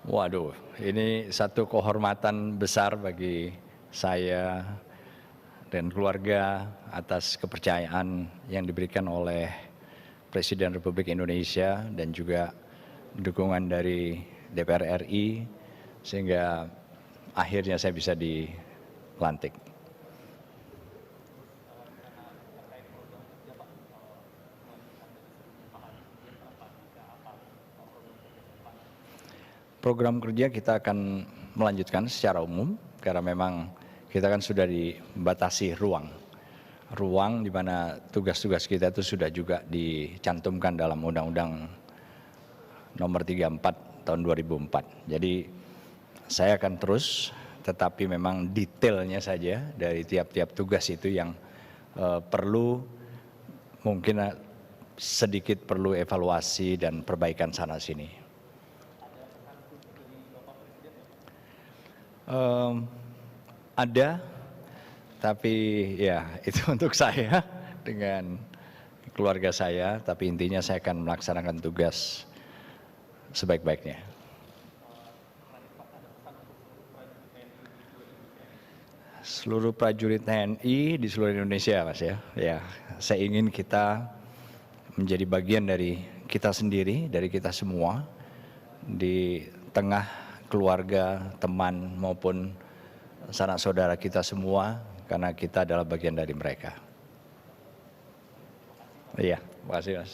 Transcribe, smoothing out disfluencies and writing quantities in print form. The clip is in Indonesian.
Waduh, ini satu kehormatan besar bagi saya dan keluarga atas kepercayaan yang diberikan oleh Presiden Republik Indonesia dan juga dukungan dari DPR RI sehingga akhirnya saya bisa dilantik. Program kerja kita akan melanjutkan secara umum karena memang kita kan sudah dibatasi ruang di mana tugas-tugas kita itu sudah juga dicantumkan dalam Undang-Undang Nomor 34 Tahun 2004. Jadi saya akan terus, tetapi memang detailnya saja dari tiap-tiap tugas itu yang perlu mungkin sedikit perlu evaluasi dan perbaikan sana sini. Ada, tapi ya itu untuk saya dengan keluarga saya, tapi intinya saya akan melaksanakan tugas sebaik-baiknya. Seluruh prajurit TNI di seluruh Indonesia, Mas ya. Ya, saya ingin kita menjadi bagian dari kita sendiri, dari kita semua di tengah keluarga, teman maupun sanak saudara kita semua karena kita adalah bagian dari mereka. Iya, terima kasih Mas.